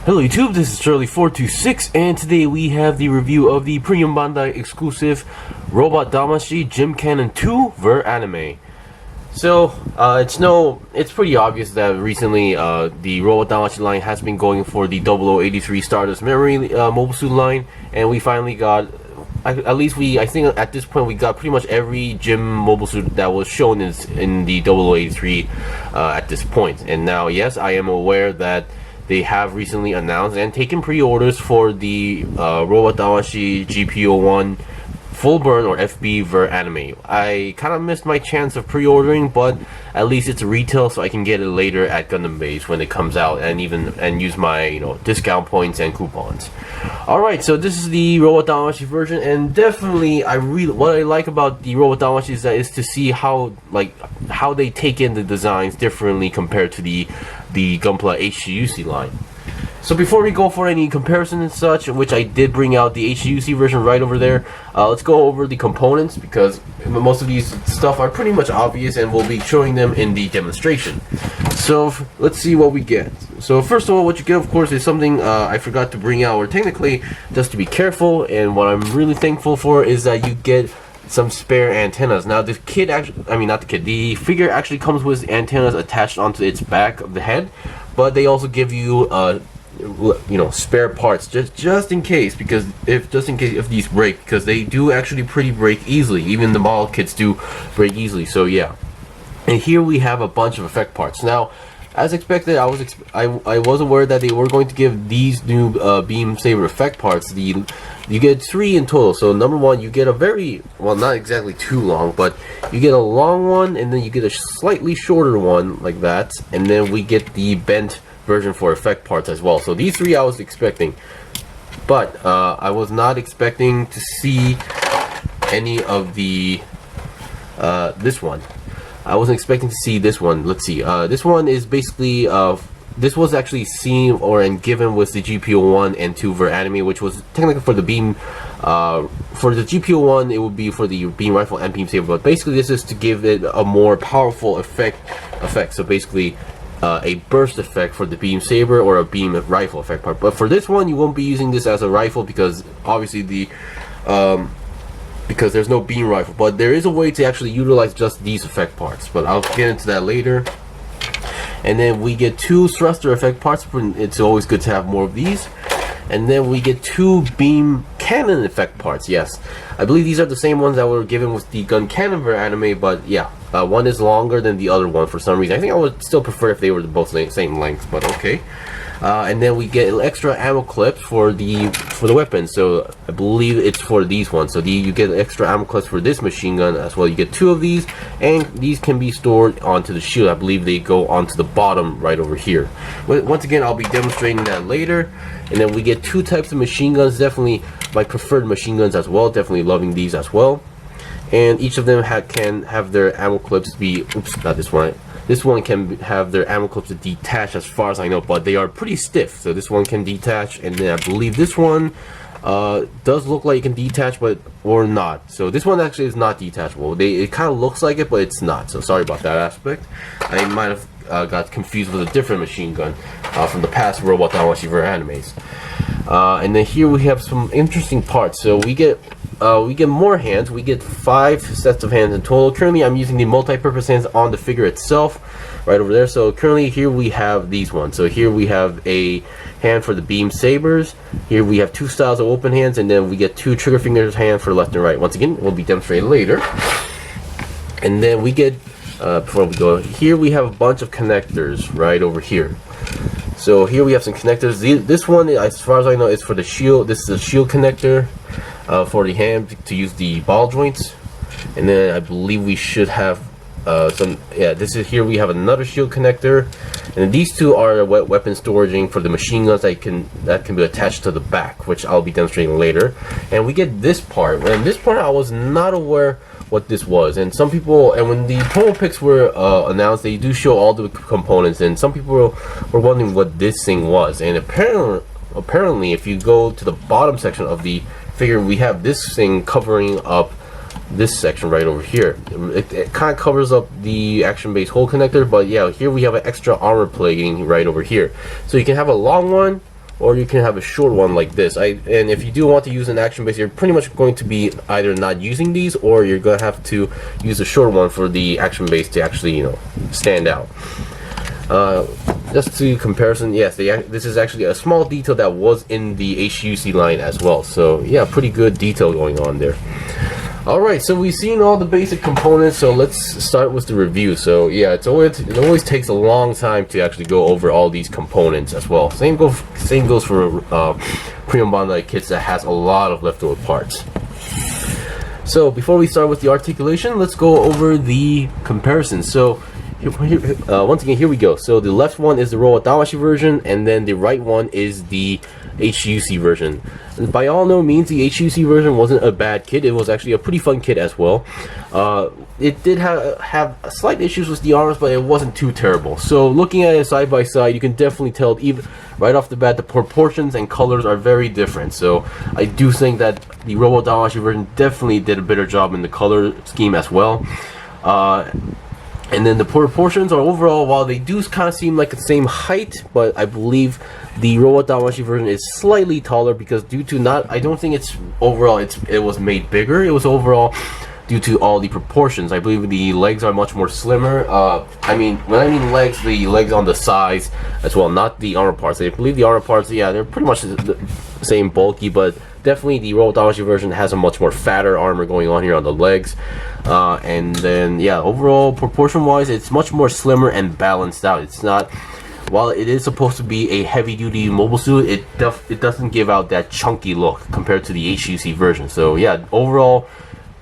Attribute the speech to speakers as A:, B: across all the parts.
A: Hello YouTube, this is Shirley426, and today we have the review of the premium Bandai exclusive Robot Damashii Gym Cannon 2 Ver Anime. So, it's pretty obvious that recently the Robot Damashii line has been going for the 0083 Stardust Memory mobile suit line, and we finally got, I think at this point we got pretty much every gym mobile suit that was shown in the 0083 at this point. And now, yes, I am aware that they have recently announced and taken pre-orders for the Robot Damashii GP01 Full Burn or FB Ver Anime. I kind of missed my chance of pre-ordering, but at least it's retail, so I can get it later at Gundam Base when it comes out, and use my discount points and coupons. All right, so this is the Robot Damashii version, and definitely what I like about the Robot Damashii is to see how they take in the designs differently compared to the Gunpla HGUC line. So before we go for any comparison and such, which I did bring out the HGUC version right over there, let's go over the components, because most of these stuff are pretty much obvious and we'll be showing them in the demonstration. So let's see what we get. So first of all, what you get, of course, is something I forgot to bring out, or technically just to be careful, and what I'm really thankful for is that you get some spare antennas. Now the kit the figure actually comes with antennas attached onto its back of the head, but they also give you spare parts just in case, if these break, because they do actually break easily. Even the model kits do break easily. So yeah, and here we have a bunch of effect parts. Now, as expected, I was aware that they were going to give these new beam saber effect parts. You get 3 in total. So number 1, you get a very, well, not exactly too long, but you get a long one, and then you get a slightly shorter one like that, and then we get the bent version for effect parts as well. So these 3 I was expecting, but I was not expecting to see any of the this one. I wasn't expecting to see this one. Let's see. This one is basically this was actually seen and given with the GP01 and 2 Ver Anime, which was technically for the beam. For the GP01, it would be for the beam rifle and beam saber, but basically this is to give it a more powerful effect. So basically, a burst effect for the beam saber or a beam rifle effect part. But for this one, you won't be using this as a rifle, because obviously because there's no beam rifle. But there is a way to actually utilize just these effect parts, but I'll get into that later. And then we get 2 thruster effect parts. It's always good to have more of these. And then we get 2 beam cannon effect parts. Yes, I believe these are the same ones that were given with the gun cannon Ver Anime, but yeah, one is longer than the other one for some reason. I think I would still prefer if they were both the same length, but okay. And then we get extra ammo clips for the weapon. So I believe it's for these ones. So you get extra ammo clips for this machine gun as well. You get 2 of these, and these can be stored onto the shield. I believe they go onto the bottom right over here. But once again, I'll be demonstrating that later. And then we get 2 types of machine guns. Definitely my preferred machine guns as well. Definitely loving these as well. And each of them can have their ammo clips be, oops, not this one. This one can have their ammo clips detach, as far as I know, but they are pretty stiff. So this one can detach, and then I believe this one does look like it can detach, or not. So this one actually is not detachable. It kind of looks like it, but it's not. So sorry about that aspect. I might have got confused with a different machine gun from the past Robot Damashii Ver Animes. And then here we have some interesting parts. So we get more hands. We get 5 sets of hands in total. Currently, I'm using the multi-purpose hands on the figure itself, right over there. So currently, here we have these ones. So here we have a hand for the beam sabers. Here we have 2 styles of open hands, and then we get 2 trigger fingers hand for left and right. Once again, will be demonstrated later. And then we get before we go, here we have a bunch of connectors right over here. So here we have some connectors. This one, as far as I know, is for the shield. This is a shield connector for the hand to use the ball joints. And then I believe we should have here we have another shield connector. And these 2 are weapon storaging for the machine guns that can be attached to the back, which I'll be demonstrating later. And we get this part. And this part I was not aware what this was, and some people, and when the promo picks were announced, they do show all the components, and some people were wondering what this thing was. And apparently if you go to the bottom section of the figure, we have this thing covering up this section right over here. It kind of covers up the action base hole connector, but yeah, here we have an extra armor plating right over here. So you can have a long one, or you can have a short one like this. And if you do want to use an action base, you're pretty much going to be either not using these, or you're going to have to use a short one for the action base to actually, you know, stand out. Just to comparison, yes, this is actually a small detail that was in the HGUC line as well. So yeah, pretty good detail going on there. Alright, so we've seen all the basic components, so let's start with the review. So yeah, it always takes a long time to actually go over all these components as well. Same goes for Premium Bandai kits that has a lot of leftover parts. So before we start with the articulation, let's go over the comparison. So once again, here we go. So the left one is the Robot Damashii version, and then the right one is the HGUC version. And by all no means, the HGUC version wasn't a bad kit. It was actually a pretty fun kit as well. It did have slight issues with the arms, but it wasn't too terrible. So looking at it side by side, you can definitely tell even right off the bat the proportions and colors are very different. So I do think that the Robot Damashii version definitely did a better job in the color scheme as well. And then the proportions are overall, while they do kind of seem like the same height, but I believe the Robot Damashii version is slightly taller because due to I don't think it's overall it was made bigger. It was overall due to all the proportions. I believe the legs are much more slimmer. I mean, when I mean legs, the legs on the sides as well, not the armor parts. I believe the armor parts, yeah, they're pretty much the same bulky, but definitely the Robot Damashii version has a much more fatter armor going on here on the legs. And then yeah, overall proportion wise, it's much more slimmer and balanced out. It's not, while it is supposed to be a heavy duty mobile suit, it doesn't give out that chunky look compared to the HGUC version. So yeah, overall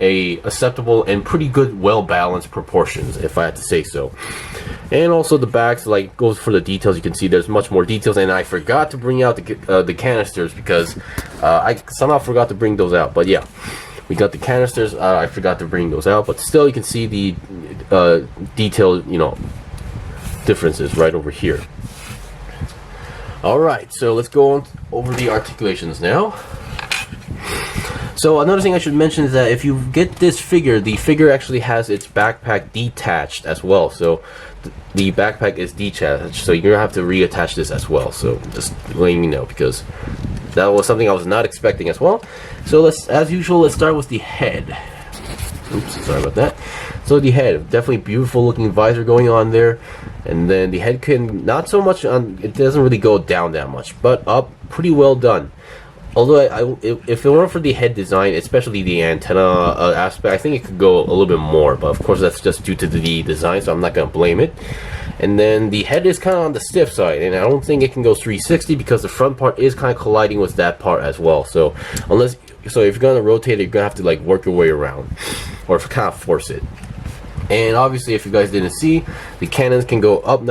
A: a acceptable and pretty good, well balanced proportions, if I had to say so. And also the backs, like, goes for the details. You can see there's much more details, and I forgot to bring out the canisters because I somehow forgot to bring those out. But yeah, we got the canisters. I forgot to bring those out, but still you can see the detailed, you know, differences right over here. Alright, so let's go on over the articulations now. So another thing I should mention is that if you get this figure, the figure actually has its backpack detached as well. So the backpack is detached, so you're gonna have to reattach this as well. So just letting you know, because that was something I was not expecting as well. So as usual, let's start with the head. Oops, sorry about that. So the head, definitely beautiful looking visor going on there, and then the head can not so much on. It doesn't really go down that much, but up, pretty well done. Although if it weren't for the head design, especially the antenna aspect, I think it could go a little bit more. But of course, that's just due to the design, so I'm not gonna blame it. And then the head is kind of on the stiff side, and I don't think it can go 360 because the front part is kind of colliding with that part as well. So if you're gonna rotate it, you're gonna have to like work your way around, or kind of force it. And obviously, if you guys didn't see, the cannons can go up.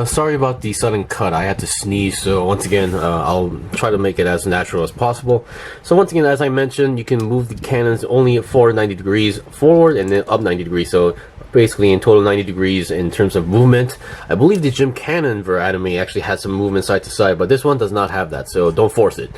A: Sorry about the sudden cut. I had to sneeze, so once again, I'll try to make it as natural as possible. So once again, as I mentioned, you can move the cannons only forward 90 degrees forward and then up 90 degrees. So basically in total 90 degrees in terms of movement. I believe the Jim Cannon anime actually has some movement side to side, but this one does not have that, so don't force it.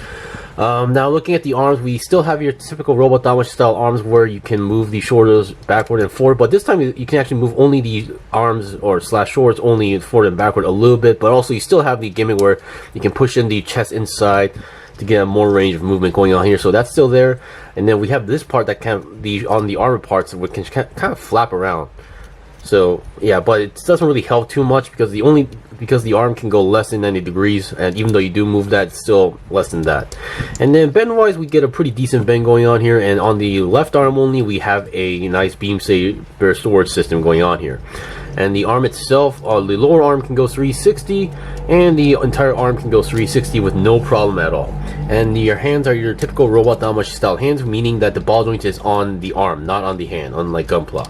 A: Now looking at the arms, we still have your typical Robot Damashii style arms where you can move the shoulders backward and forward, but this time you can actually move only the arms or slash shoulders only forward and backward a little bit, but also you still have the gimmick where you can push in the chest inside to get a more range of movement going on here, so that's still there. And then we have this part that on the armor parts which can kind of flap around. So yeah, but it doesn't really help too much because the arm can go less than 90 degrees, and even though you do move that, it's still less than that. And then bend wise, we get a pretty decent bend going on here, and on the left arm only we have a nice beam saber storage system going on here. And the arm itself, the lower arm can go 360, and the entire arm can go 360 with no problem at all. And your hands are your typical Robot Damashii style hands, meaning that the ball joint is on the arm, not on the hand, unlike Gunpla.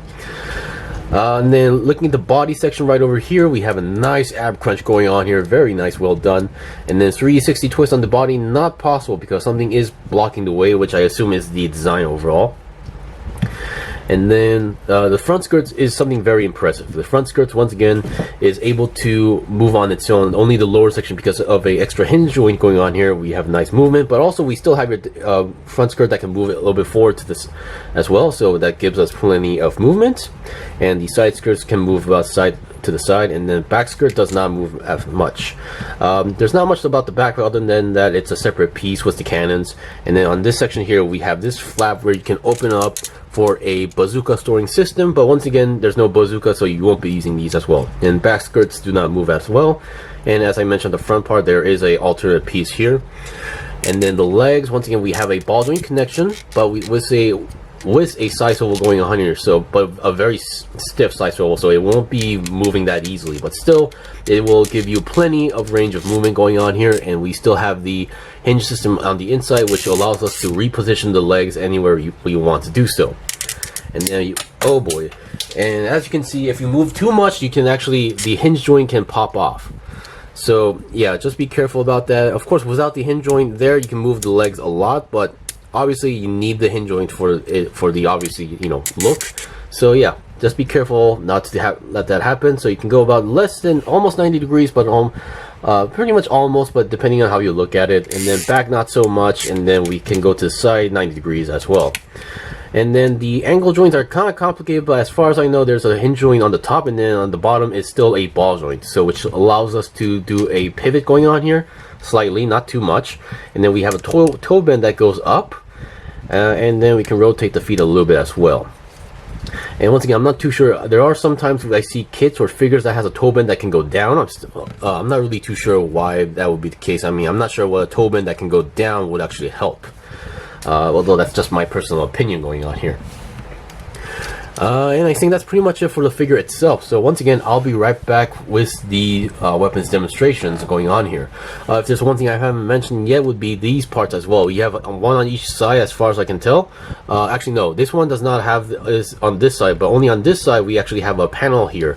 A: And then looking at the body section right over here, we have a nice ab crunch going on here, very nice, well done. And then 360 twist on the body, not possible because something is blocking the way, which I assume is the design overall. And then the front skirts is something very impressive. The front skirts, once again, is able to move on its own. Only the lower section, because of a extra hinge joint going on here, we have nice movement. But also we still have your front skirt that can move it a little bit forward to this as well. So that gives us plenty of movement. And the side skirts can move side to the side, and then back skirt does not move as much. There's not much about the back other than that it's a separate piece with the cannons. And then on this section here we have this flap where you can open up for a bazooka storing system, but once again there's no bazooka, so you won't be using these as well. And back skirts do not move as well. And as I mentioned, the front part, there is a alternate piece here. And then the legs, once again we have a ball joint connection, but with a side swivel going on here, so but a very stiff side swivel, so it won't be moving that easily, but still it will give you plenty of range of movement going on here. And we still have the hinge system on the inside, which allows us to reposition the legs anywhere you want to do so. And then oh boy, and as you can see, if you move too much, you can actually, the hinge joint can pop off. So yeah, just be careful about that. Of course, without the hinge joint there, you can move the legs a lot, but obviously you need the hinge joint for the obviously, you know, look. So yeah, just be careful not to let that happen. So you can go about less than almost 90 degrees, but pretty much almost, but depending on how you look at it. And then back not so much, and then we can go to the side 90 degrees as well. And then the angle joints are kind of complicated, but as far as I know, there's a hinge joint on the top, and then on the bottom is still a ball joint, so which allows us to do a pivot going on here slightly, not too much. And then we have a toe bend that goes up, and then we can rotate the feet a little bit as well. And once again, I'm not too sure. There are sometimes I see kits or figures that has a toe bend that can go down. I'm not really too sure why that would be the case. I mean, I'm not sure what a toe bend that can go down would actually help. Although that's just my personal opinion going on here. And I think that's pretty much it for the figure itself. So once again, I'll be right back with the weapons demonstrations going on here. If there's one thing I haven't mentioned yet, would be these parts as well. We have one on each side as far as I can tell. Actually no, this one does not have this on this side, but only on this side we actually have a panel here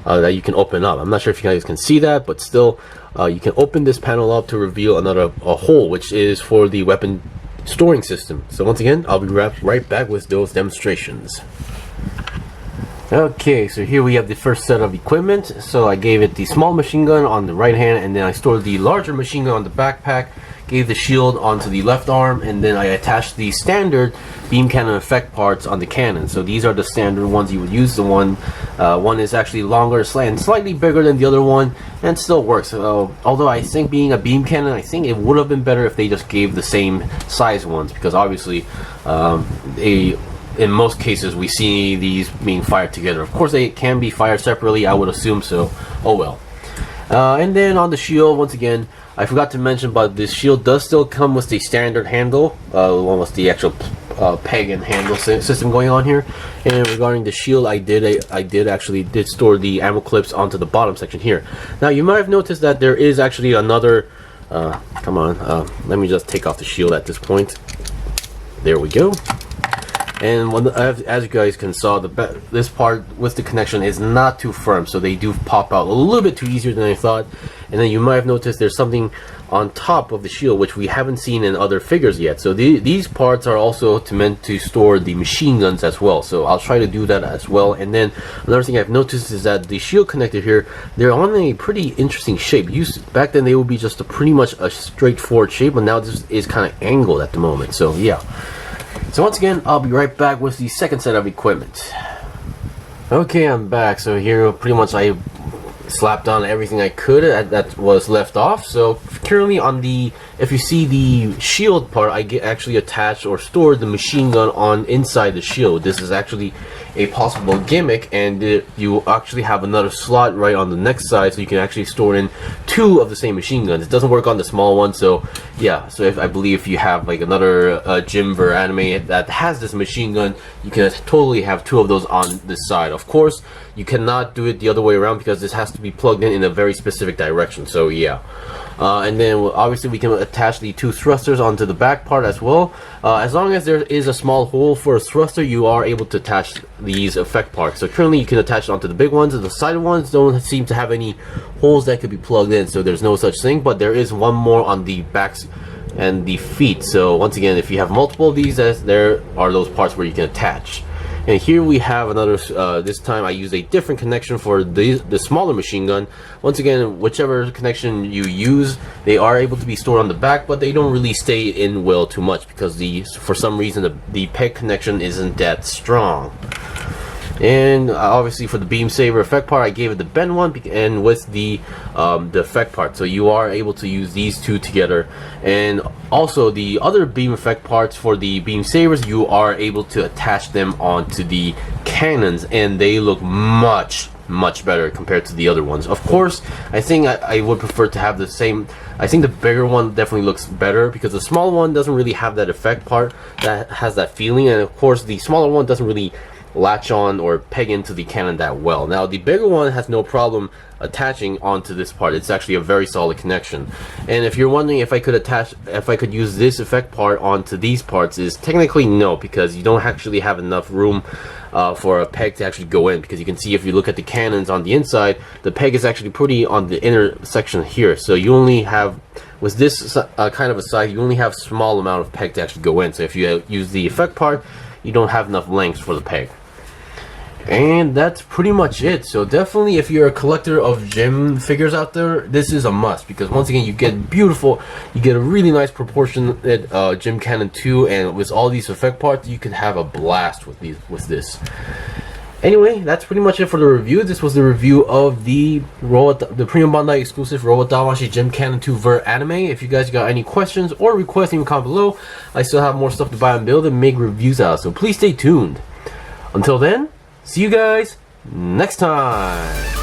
A: that you can open up. I'm not sure if you guys can see that, but still you can open this panel up to reveal a hole, which is for the weapon storing system. So once again, I'll be right back with those demonstrations. Okay, so here we have the first set of equipment. So I gave it the small machine gun on the right hand, and then I stored the larger machine gun on the backpack, gave the shield onto the left arm, and then I attached the standard beam cannon effect parts on the cannon. So these are the standard ones you would use. The one is actually longer and slightly bigger than the other one, and it still works. Although I think being a beam cannon, I think it would have been better if they just gave the same size ones, because obviously in most cases we see these being fired together. Of course they can be fired separately, I would assume, so oh well. And then on the shield, once again, I forgot to mention, but this shield does still come with the standard handle, one with the actual peg and handle system going on here. And regarding the shield, I did actually store the ammo clips onto the bottom section here. Now you might have noticed that there is actually another come on, let me just take off the shield at this point. There we go. And as you guys can saw, this part with the connection is not too firm, so they do pop out a little bit too easier than I thought. And then you might have noticed there's something on top of the shield which we haven't seen in other figures yet. So these parts are also meant to store the machine guns as well, so I'll try to do that as well. And then another thing I've noticed is that the shield connector here, they're on a pretty interesting shape. Back then they would be just pretty much a straightforward shape, but now this is kind of angled at the moment. So yeah. So once again, I'll be right back with the second set of equipment. Okay, I'm back. So here pretty much I slapped on everything I could that was left off. So currently on the, if you see the shield part, I actually attached or stored the machine gun on inside the shield. This is actually a possible gimmick, and you actually have another slot right on the next side, so you can actually store in two of the same machine guns. It doesn't work on the small one, so yeah. So I believe if you have like another gym or anime that has this machine gun, you can totally have two of those on this side. Of course, you cannot do it the other way around because this has to be plugged in a very specific direction. So yeah. And then obviously we can attach the two thrusters onto the back part as well. As long as there is a small hole for a thruster, you are able to attach these effect parts. So currently you can attach it onto the big ones, and the side ones don't seem to have any holes that could be plugged in, so there's no such thing. But there is one more on the backs and the feet. So once again, if you have multiple of these, there are those parts where you can attach. And here we have another, this time I used a different connection for the smaller machine gun. Once again, whichever connection you use, they are able to be stored on the back, but they don't really stay in well too much because for some reason the peg connection isn't that strong. And obviously for the beam saber effect part, I gave it the bend one, and with the effect part, so you are able to use these two together. And also the other beam effect parts for the beam sabers, you are able to attach them onto the cannons, and they look much better compared to the other ones. Of course, I think I would prefer to have the same. I think the bigger one definitely looks better, because the small one doesn't really have that effect part that has that feeling, and of course the smaller one doesn't really latch on or peg into the cannon that well. Now the bigger one has no problem attaching onto this part. It's actually a very solid connection. And if you're wondering if I could use this effect part onto these parts, is technically no, because you don't actually have enough room for a peg to actually go in, because you can see if you look at the cannons on the inside, the peg is actually pretty on the inner section here, so you only have, with this kind of a size, you only have small amount of peg to actually go in. So if you use the effect part, you don't have enough length for the peg. And that's pretty much it. So definitely, if you're a collector of gym figures out there, this is a must, because once again, you get a really nice proportionate gym cannon 2, and with all these effect parts, you can have a blast with this. Anyway, that's pretty much it for the review. This was the review of the Premium Bandai exclusive Robot Damashii Gym Cannon 2 Vert anime. If you guys got any questions or requests, leave a comment below. I still have more stuff to buy and build and make reviews out, so please stay tuned. Until then, see you guys next time.